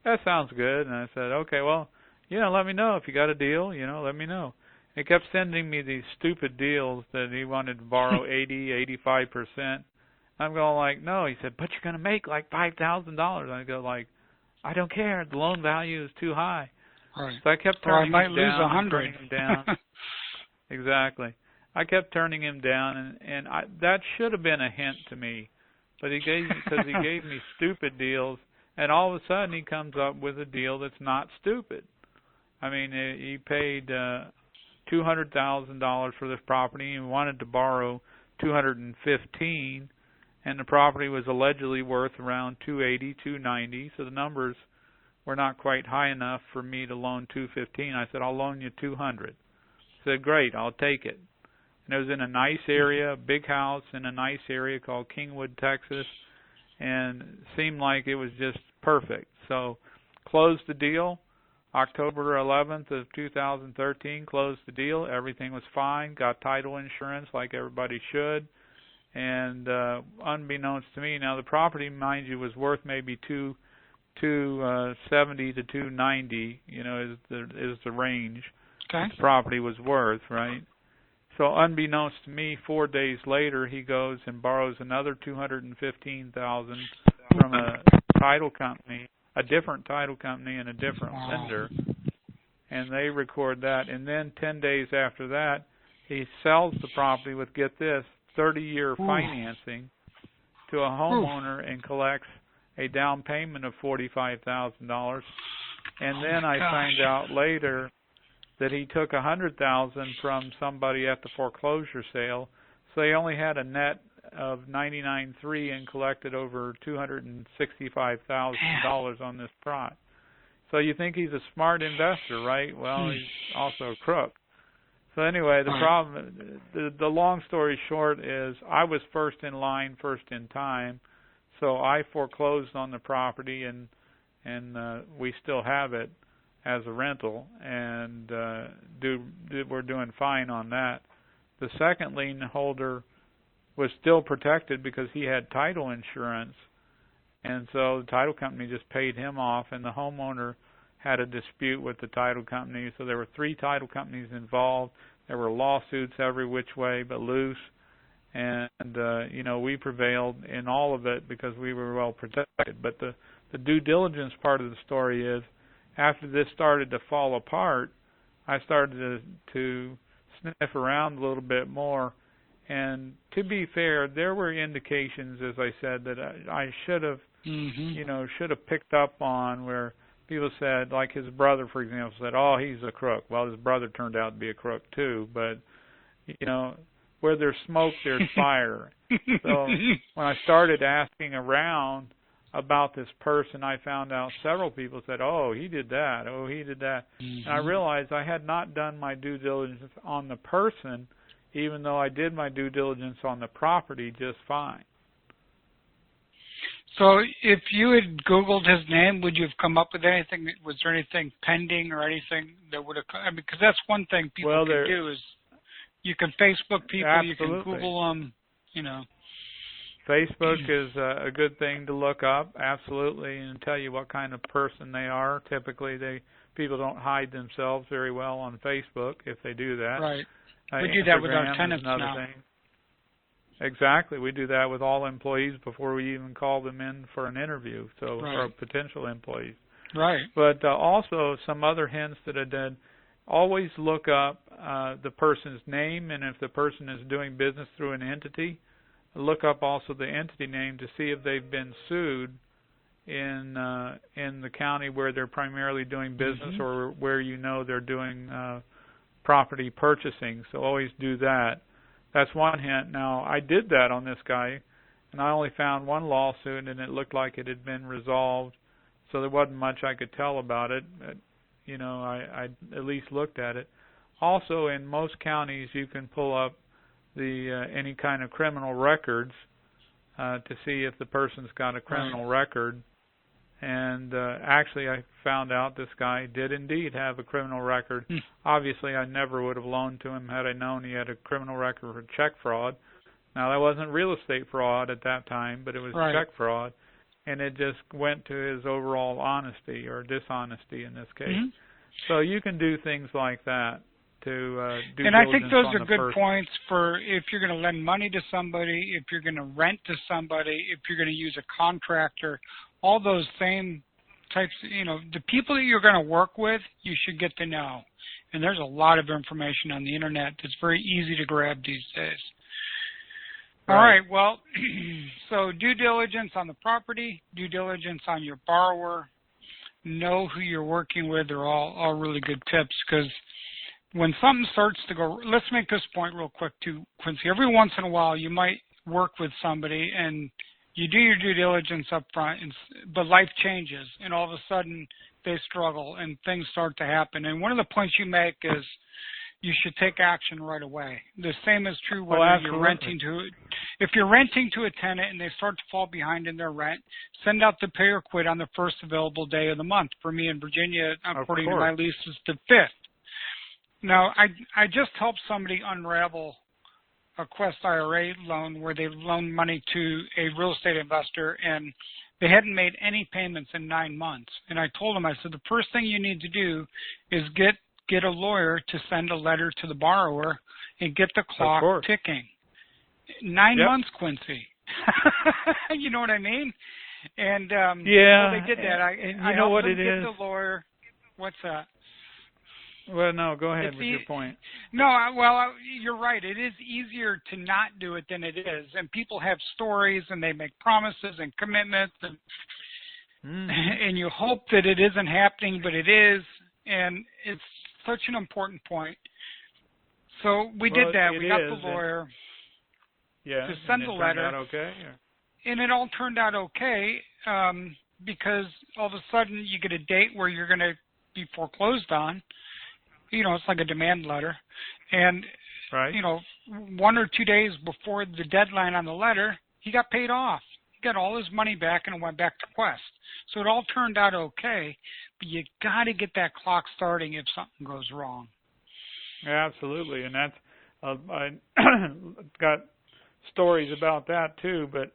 [SPEAKER 3] that sounds good. And I said, okay, well, let me know if you got a deal. Let me know. He kept sending me these stupid deals that he wanted to borrow 85%. I'm going like, no. He said, but you're going to make like $5,000. I go like, I don't care. The loan value is too high.
[SPEAKER 2] Right.
[SPEAKER 3] So I kept turning
[SPEAKER 2] him
[SPEAKER 3] down. Exactly. I kept turning him down, and that should have been a hint to me. But he gave me stupid deals, and all of a sudden he comes up with a deal that's not stupid. He paid $200,000 for this property and wanted to borrow $215,000, and the property was allegedly worth around $280,000, $290,000. So the numbers were not quite high enough for me to loan $215,000. I said, I'll loan you $200,000. He said, great, I'll take it. And it was in a nice area, a big house in a nice area called Kingwood, Texas, and seemed like it was just perfect. So closed the deal. October 11th of 2013, closed the deal. Everything was fine. Got title insurance like everybody should. And unbeknownst to me, now the property, mind you, was worth maybe $270,000 to $290,000. Is the range the property was worth, right? So unbeknownst to me, 4 days later, he goes and borrows another $215,000 from a title company, a different title company and a different lender, and they record that. And then 10 days after that, he sells the property with, get this, 30-year financing to a homeowner and collects a down payment of $45,000. And then I find out later that he took $100,000 from somebody at the foreclosure sale, so they only had a net of $99,300 and collected over $265,000 on this plot. So you think he's a smart investor, right? Well, he's also a crook. So anyway, the problem, the long story short is I was first in line, first in time, so I foreclosed on the property, and we still have it as a rental, and we're doing fine on that. The second lien holder was still protected because he had title insurance, and so the title company just paid him off, and the homeowner had a dispute with the title company. So there were 3 title companies involved. There were lawsuits every which way but loose, and we prevailed in all of it because we were well protected. But the due diligence part of the story is, after this started to fall apart, I started to sniff around a little bit more. And to be fair, there were indications, as I said, that I should have, should have picked up on, where people said, like his brother, for example, said, "Oh, he's a crook." Well, his brother turned out to be a crook too. But where there's smoke, there's fire. So when I started asking around about this person, I found out several people said, "Oh, he did that. Oh, he did that." And I realized I had not done my due diligence on the person, even though I did my due diligence on the property just fine.
[SPEAKER 2] So if you had Googled his name, would you have come up with anything? Was there anything pending or anything that would have come? I mean, because that's one thing people can do is you can Facebook people,
[SPEAKER 3] absolutely.
[SPEAKER 2] You can Google them,
[SPEAKER 3] Facebook is a good thing to look up, absolutely, and tell you what kind of person they are. Typically, people don't hide themselves very well on Facebook if they do that.
[SPEAKER 2] Right. We do that with our tenants now.
[SPEAKER 3] Thing. Exactly. We do that with all employees before we even call them in for an interview, for potential employees.
[SPEAKER 2] Right.
[SPEAKER 3] But also some other hints that I did, always look up the person's name, and if the person is doing business through an entity, look up also the entity name to see if they've been sued in the county where they're primarily doing business or where they're doing property purchasing. So always do that. That's one hint. Now, I did that on this guy, and I only found one lawsuit, and it looked like it had been resolved, so there wasn't much I could tell about it. But, I at least looked at it. Also, in most counties, you can pull up any kind of criminal records to see if the person's got a criminal record. And actually, I found out this guy did indeed have a criminal record. Obviously, I never would have loaned to him had I known he had a criminal record for check fraud. Now, that wasn't real estate fraud at that time, but it was check fraud. And it just went to his overall honesty or dishonesty in this case. So you can do things like that to do.
[SPEAKER 2] And I think those are good points for if you're going to lend money to somebody, if you're going to rent to somebody, if you're going to use a contractor. All those same types, the people that you're going to work with, you should get to know. And there's a lot of information on the Internet that's very easy to grab these days. All right, well, so due diligence on the property, due diligence on your borrower, know who you're working with are all really good tips, because when something starts to go, let's make this point real quick too, Quincy. Every once in a while you might work with somebody and you do your due diligence up front, but life changes, and all of a sudden they struggle and things start to happen. And one of the points you make is you should take action right away. The same is true whether you're renting to, if you're renting to a tenant and they start to fall behind in their rent, send out the pay or quit on the first available day of the month. For me in Virginia, according to my lease, is the 5th. Now, I just helped somebody unravel a Quest IRA loan where they loaned money to a real estate investor, and they hadn't made any payments in 9 months. And I told them, I said, the first thing you need to do is get a lawyer to send a letter to the borrower and get the clock ticking. 9 months, Quincy. You know what I mean? And well, they did that. I
[SPEAKER 3] know what
[SPEAKER 2] it
[SPEAKER 3] is.
[SPEAKER 2] The lawyer. What's that?
[SPEAKER 3] Well, no, go ahead with your point.
[SPEAKER 2] No, you're right. It is easier to not do it than it is. And people have stories, and they make promises and commitments, and you hope that it isn't happening, but it is. And it's such an important point. So we did that. We got the lawyer to send the letter.
[SPEAKER 3] Okay.
[SPEAKER 2] And it all turned out okay. because all of a sudden you get a date where you're going to be foreclosed on. You know, it's like a demand letter. And,
[SPEAKER 3] right.
[SPEAKER 2] you know, 1 or 2 days before the deadline on the letter, he got paid off. He got all his money back and it went back to Quest. So it all turned out okay, but you got to get that clock starting if something goes wrong.
[SPEAKER 3] Yeah, absolutely. And that's, I got stories about that too, but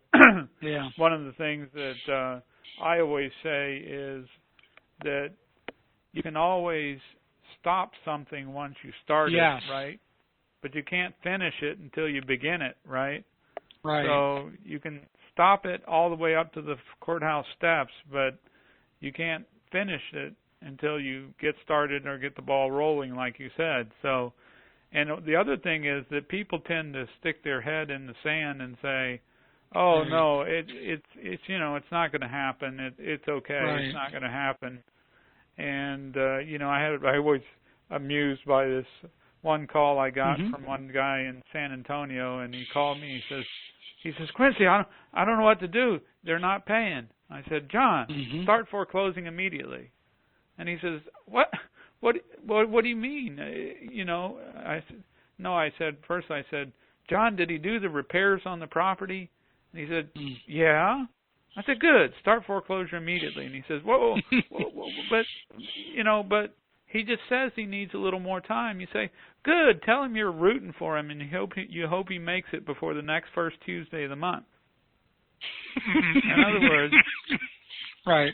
[SPEAKER 2] yeah.
[SPEAKER 3] One of the things that I always say is that you can always stop something once you start
[SPEAKER 2] yes.
[SPEAKER 3] it, right? But you can't finish it until you begin it, right?
[SPEAKER 2] Right.
[SPEAKER 3] So you can stop it all the way up to the courthouse steps, but you can't finish it until you get started or get the ball rolling, like you said. So, and the other thing is that people tend to stick their head in the sand and say, "Oh
[SPEAKER 2] right.
[SPEAKER 3] no, it's you know, it's not going to happen. It's okay.
[SPEAKER 2] Right.
[SPEAKER 3] It's not going to happen." And you know, I was amused by this one call I got from one guy in San Antonio, and he called me. He says, "Quincy, I don't know what to do. They're not paying." I said, "John, start foreclosing immediately." And he says, "What do you mean?" You know, I said, "No." I said, "John, did he do the repairs on the property?" And he said, "Yeah." I said, "Good. Start foreclosure immediately." And he says, "Whoa, but you know, but he just says he needs a little more time." You say, "Good. Tell him you're rooting for him, and you hope he makes it before the next first Tuesday of the month." In other words,
[SPEAKER 2] right.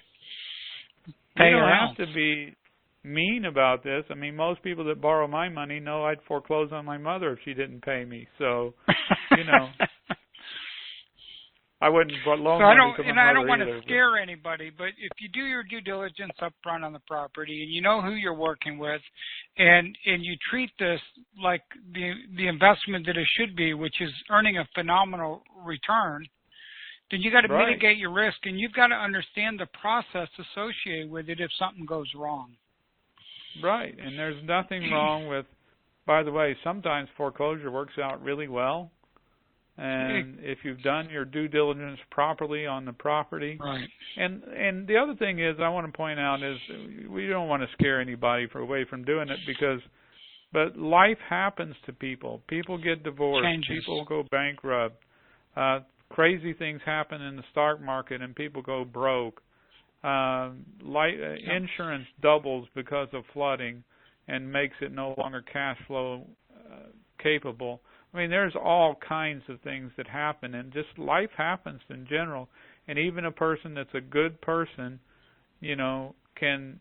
[SPEAKER 3] You don't have to be mean about this. I mean, most people that borrow my money know I'd foreclose on my mother if she didn't pay me. So, you know, I wouldn't loan money to my mother
[SPEAKER 2] I don't want
[SPEAKER 3] either,
[SPEAKER 2] to scare anybody, but if you do your due diligence up front on the property and you know who you're working with, and you treat this like the investment that it should be, which is earning a phenomenal return, then you got to mitigate your risk, and you've got to understand the process associated with it if something goes wrong.
[SPEAKER 3] Right, and there's nothing wrong with, by the way, sometimes foreclosure works out really well, and if you've done your due diligence properly on the property.
[SPEAKER 2] Right.
[SPEAKER 3] And the other thing is I want to point out is we don't want to scare anybody away from doing it but life happens to people. People get divorced.
[SPEAKER 2] Changes.
[SPEAKER 3] People go bankrupt. Crazy things happen in the stock market and people go broke. Insurance doubles because of flooding and makes it no longer cash flow capable. I mean, there's all kinds of things that happen, and just life happens in general. And even a person that's a good person, you know, can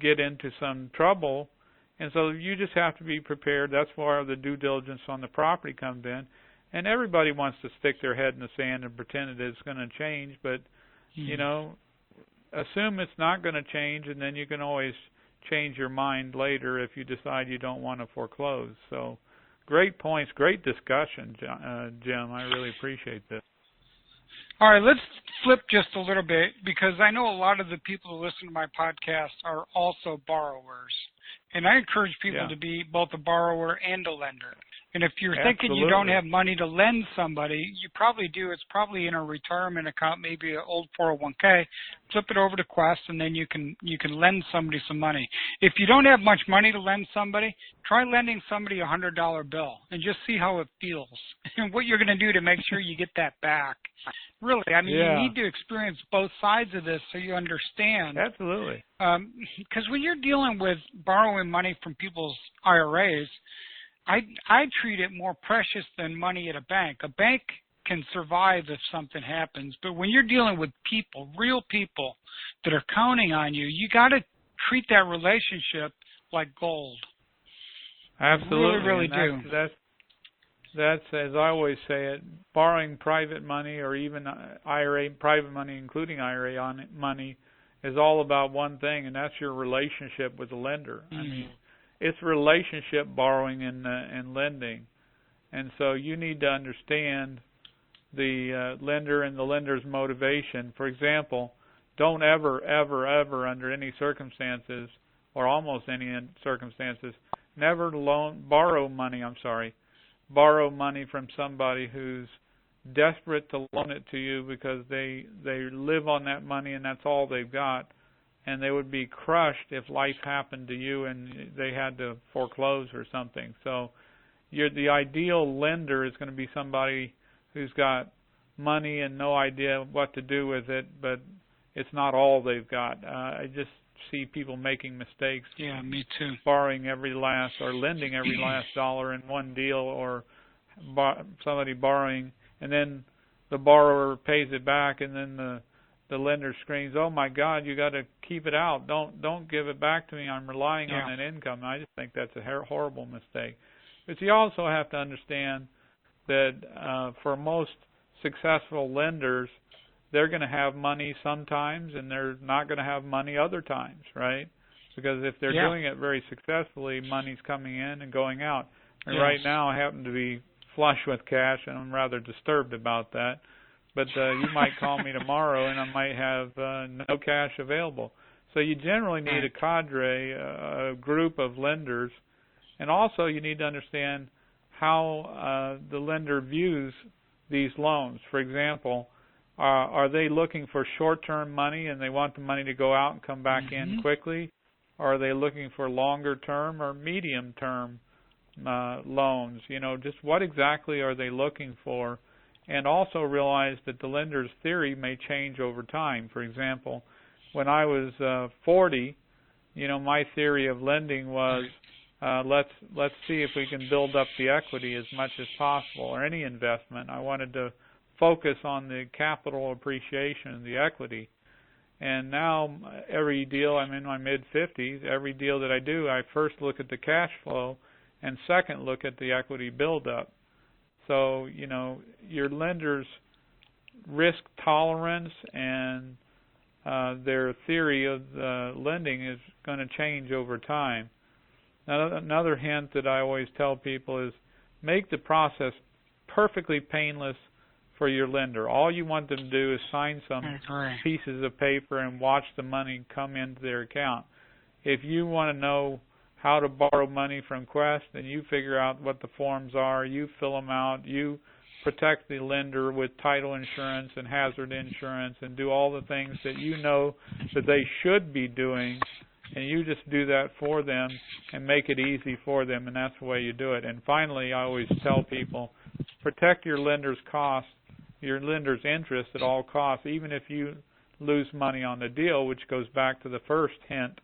[SPEAKER 3] get into some trouble. And so you just have to be prepared. That's where the due diligence on the property comes in. And everybody wants to stick their head in the sand and pretend that it's going to change, but, you know, assume it's not going to change, and then you can always change your mind later if you decide you don't want to foreclose. So great points, great discussion, Jim. I really appreciate this.
[SPEAKER 2] All right, let's flip just a little bit, because I know a lot of the people who listen to my podcast are also borrowers. And I encourage people to be both a borrower and a lender. And if you're thinking you don't have money to lend somebody, you probably do. It's probably in a retirement account, maybe an old 401k. Flip it over to Quest, and then you can lend somebody some money. If you don't have much money to lend somebody, try lending somebody a $100 bill and just see how it feels and what you're going to do to make sure you get that back. Really, I mean, you need to experience both sides of this so you understand.
[SPEAKER 3] Absolutely.
[SPEAKER 2] Because when you're dealing with borrowing money from people's IRAs, I treat it more precious than money at a bank. A bank can survive if something happens, but when you're dealing with people, real people that are counting on you, you got to treat that relationship like gold.
[SPEAKER 3] Absolutely.
[SPEAKER 2] Really do.
[SPEAKER 3] That's, as I always say it, borrowing private money or even IRA, private money, including IRA money, is all about one thing, and that's your relationship with the lender. I mean, it's relationship borrowing and lending. And so you need to understand the lender and the lender's motivation. For example, don't ever, ever, under any circumstances, or almost any circumstances, never borrow money from somebody who's desperate to loan it to you because they live on that money and that's all they've got, and they would be crushed if life happened to you and they had to foreclose or something. So the ideal lender is going to be somebody who's got money and no idea what to do with it, but it's not all they've got. I just see people making mistakes.
[SPEAKER 2] Yeah, me too.
[SPEAKER 3] Borrowing every last or lending every last dollar in one deal, or somebody borrowing and then the borrower pays it back, and then the lender screams, "Oh my God, you got to keep it out. Don't give it back to me. I'm relying on that income." And I just think that's a horrible mistake. But you also have to understand that for most successful lenders, they're going to have money sometimes, and they're not going to have money other times, right? Because if they're doing it very successfully, money's coming in and going out. And right now, I happen to be flush with cash, and I'm rather disturbed about that. But you might call me tomorrow, and I might have no cash available. So you generally need a cadre, a group of lenders, and also you need to understand how the lender views these loans. For example, are they looking for short-term money and they want the money to go out and come back in quickly? Or are they looking for longer-term or medium-term loans? You know, just what exactly are they looking for? And also realize that the lender's theory may change over time. For example, when I was 40, you know, my theory of lending was let's see if we can build up the equity as much as possible, or any investment. I wanted to focus on the capital appreciation and the equity. And now every deal, I'm in my mid-50s, every deal that I do, I first look at the cash flow and second look at the equity buildup. So, you know, your lender's risk tolerance and their theory of lending is going to change over time. Now, another hint that I always tell people is make the process perfectly painless for your lender. All you want them to do is sign some pieces of paper and watch the money come into their account. If you want to know how to borrow money from Quest, then you figure out what the forms are, you fill them out, you protect the lender with title insurance and hazard insurance, and do all the things that you know that they should be doing, and you just do that for them and make it easy for them, and that's the way you do it. And finally, I always tell people, protect your lender's cost, your lender's interest at all costs, even if you lose money on the deal, which goes back to the first hint,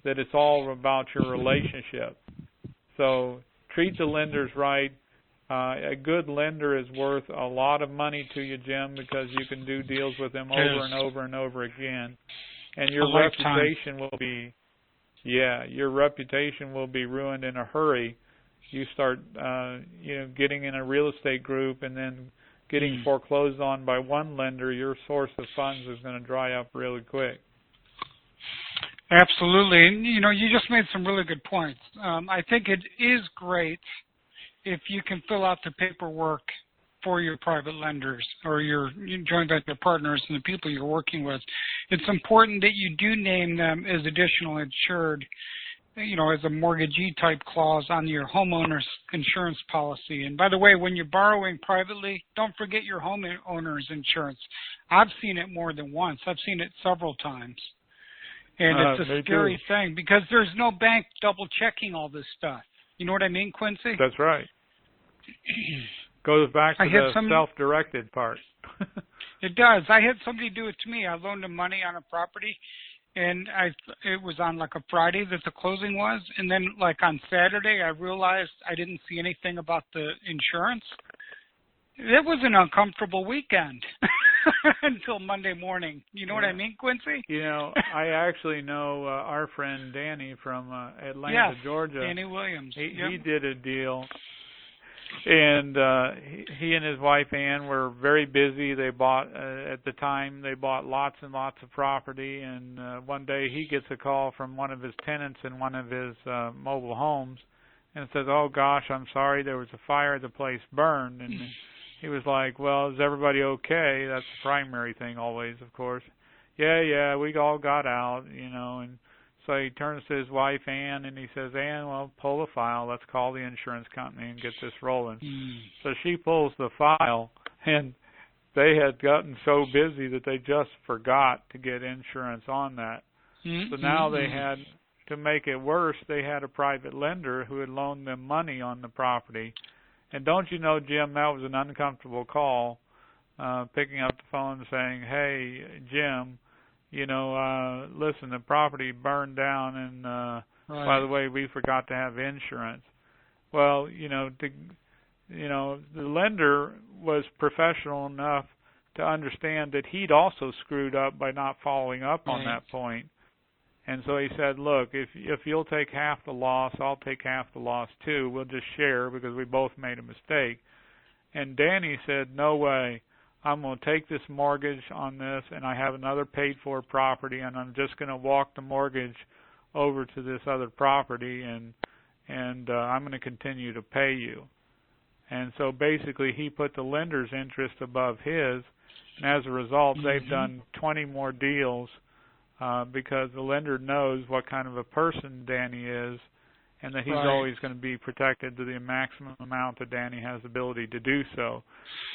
[SPEAKER 3] that it's all about your relationship. So treat the lenders right. A good lender is worth a lot of money to you, Jim, because you can do deals with them over and over and over again. And your reputation will be, your reputation will be ruined in a hurry. You start, getting in a real estate group and then getting foreclosed on by one lender, your source of funds is going to dry up really quick.
[SPEAKER 2] Absolutely. And, you know, you just made some really good points. I think it is great if you can fill out the paperwork for your private lenders or your joint venture partners and the people you're working with. It's important that you do name them as additional insured, you know, as a mortgagee type clause on your homeowner's insurance policy. And by the way, when you're borrowing privately, don't forget your homeowner's insurance. I've seen it more than once. I've seen it several times. And it's a scary thing because there's no bank double checking all this stuff. You know what I mean, Quincy?
[SPEAKER 3] That's right. Goes back to the self-directed part.
[SPEAKER 2] It does. I had somebody do it to me. I loaned them money on a property, and it was on like a Friday that the closing was, and then like on Saturday I realized I didn't see anything about the insurance. It was an uncomfortable weekend until Monday morning. You know what I mean, Quincy?
[SPEAKER 3] You know, I actually know our friend Danny from Atlanta, Georgia.
[SPEAKER 2] Danny Williams.
[SPEAKER 3] He did a deal, and he and his wife Ann were very busy. They bought, at the time, they bought lots and lots of property, and one day he gets a call from one of his tenants in one of his mobile homes, and says, "Oh gosh, I'm sorry, there was a fire, the place burned." And he was like, "Well, is everybody okay?" That's the primary thing always, of course. Yeah, we all got out, you know. And so he turns to his wife, Ann, and he says, "Ann, well, pull the file. Let's call the insurance company and get this rolling." So she pulls the file, And they had gotten so busy that they just forgot to get insurance on that. So now they had, to make it worse, they had a private lender who had loaned them money on the property. And don't you know, Jim, that was an uncomfortable call, picking up the phone and saying, hey, Jim, listen, the property burned down, and by the way, we forgot to have insurance. Well, the lender was professional enough to understand that he'd also screwed up by not following up on that point. And so he said, look, if you'll take half the loss, I'll take half the loss too. We'll just share because we both made a mistake. And Danny said, no way. I'm going to take this mortgage on this, and I have another paid-for property, and I'm just going to walk the mortgage over to this other property, and I'm going to continue to pay you. And so basically he put the lender's interest above his, and as a result, they've done 20 more deals because the lender knows what kind of a person Danny is, and that he's always going to be protected to the maximum amount that Danny has the ability to do so.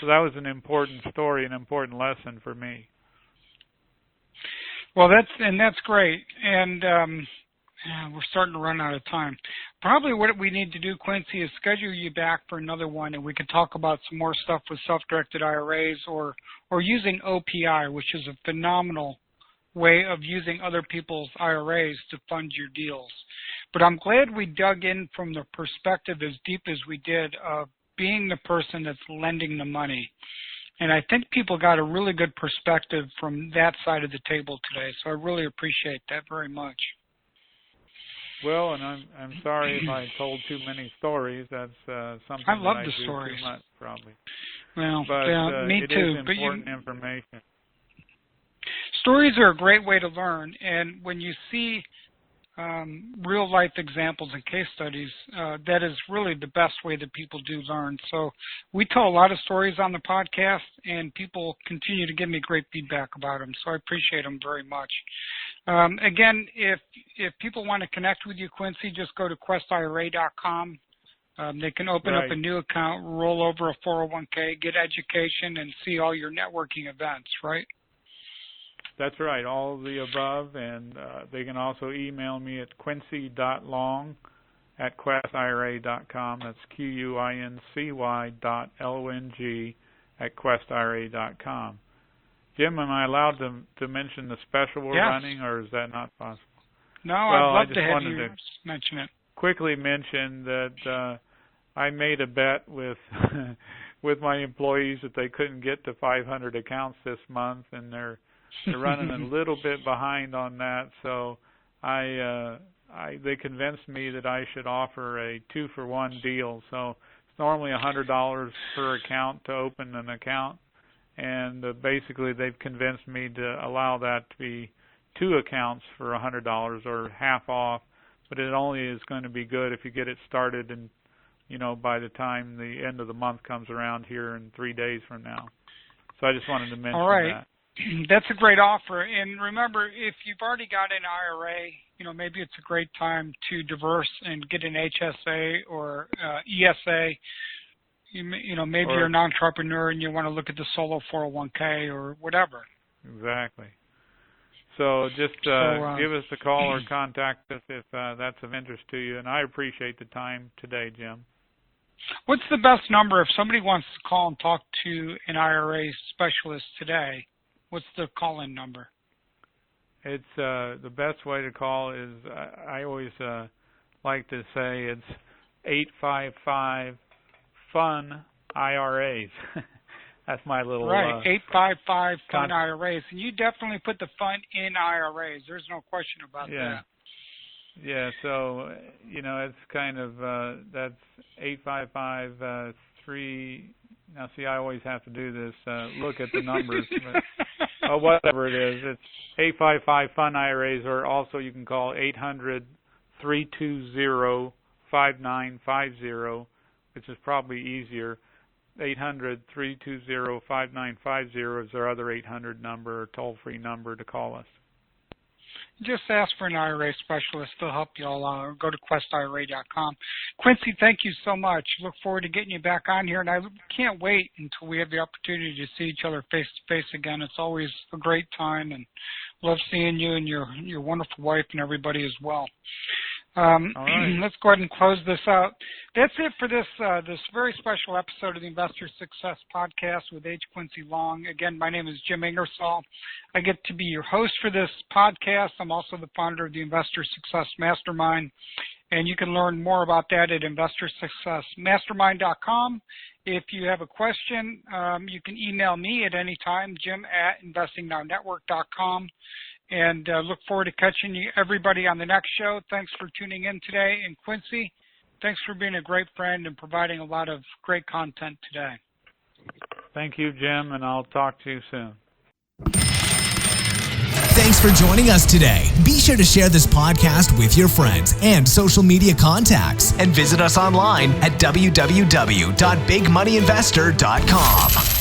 [SPEAKER 3] So that was an important story, an important lesson for me.
[SPEAKER 2] Well, that's great. And we're starting to run out of time. Probably what we need to do, Quincy, is schedule you back for another one, and we can talk about some more stuff with self-directed IRAs or using OPI, which is a phenomenal way of using other people's IRAs to fund your deals. But I'm glad we dug in from the perspective as deep as we did of being the person that's lending the money. And I think people got a really good perspective from that side of the table today. So I really appreciate that very much.
[SPEAKER 3] Well, and I'm sorry if I told too many stories. That's something
[SPEAKER 2] I love
[SPEAKER 3] that I
[SPEAKER 2] the
[SPEAKER 3] do
[SPEAKER 2] stories.
[SPEAKER 3] Too much, probably.
[SPEAKER 2] Well,
[SPEAKER 3] but
[SPEAKER 2] me
[SPEAKER 3] it
[SPEAKER 2] too.
[SPEAKER 3] is important information.
[SPEAKER 2] Stories are a great way to learn, and when you see real-life examples and case studies, that is really the best way that people do learn. So we tell a lot of stories on the podcast, and people continue to give me great feedback about them, so I appreciate them very much. Again, if people want to connect with you, Quincy, just go to questira.com. They can open up a new account, roll over a 401k, get education, and see all your networking events, right?
[SPEAKER 3] That's right, all of the above, and they can also email me at quincy.long@questira.com. That's QUINCY.LONG@questira.com. Jim, am I allowed to mention the special we're running, or is that not possible?
[SPEAKER 2] No, I'd love to have you mention it.
[SPEAKER 3] Quickly mention that I made a bet with with my employees that they couldn't get to 500 accounts this month, and they're running a little bit behind on that. So they convinced me that I should offer a 2-for-1 deal. So it's normally $100 per account to open an account. And basically they've convinced me to allow that to be 2 accounts for $100 or half off, but it only is going to be good if you get it started and by the time the end of the month comes around here in 3 days from now. So I just wanted to mention that.
[SPEAKER 2] That's a great offer. And remember, if you've already got an IRA, maybe it's a great time to diversify and get an HSA or ESA. Maybe you're an entrepreneur and you want to look at the solo 401k or whatever.
[SPEAKER 3] Exactly. So just give us a call or contact us if that's of interest to you. And I appreciate the time today, Jim.
[SPEAKER 2] What's the best number if somebody wants to call and talk to an IRA specialist today? What's the call-in number? It's
[SPEAKER 3] the best way to call is I always like to say it's 855-FUN IRAs. That's my little
[SPEAKER 2] 855-FUN IRAs, and you definitely put the fun in IRAs. There's no question about that.
[SPEAKER 3] Yeah. So it's kind of that's 855-3. Now, see, I always have to do this. Look at the numbers. But whatever it is, it's 855-FUN IRAs, or also you can call 800-320-5950, which is probably easier. 800-320-5950 is our other 800 number, or toll-free number to call us.
[SPEAKER 2] just ask for an IRA specialist. They'll help you all out. Or go to questira.com. Quincy, thank you so much. Look forward to getting you back on here, and I can't wait until we have the opportunity to see each other face to face again. It's always a great time, and love seeing you and your wonderful wife and everybody as well.
[SPEAKER 3] All right.
[SPEAKER 2] Let's go ahead and close this out. That's it for this very special episode of the Investor Success Podcast with H. Quincy Long. Again, my name is Jim Ingersoll. I get to be your host for this podcast. I'm also the founder of the Investor Success Mastermind, and you can learn more about that at investorsuccessmastermind.com. If you have a question, you can email me at any time, jim@investingnownetwork.com. And look forward to catching everybody on the next show. Thanks for tuning in today. And Quincy, thanks for being a great friend and providing a lot of great content today.
[SPEAKER 3] Thank you, Jim, and I'll talk to you soon.
[SPEAKER 1] Thanks for joining us today. Be sure to share this podcast with your friends and social media contacts. And visit us online at www.bigmoneyinvestor.com.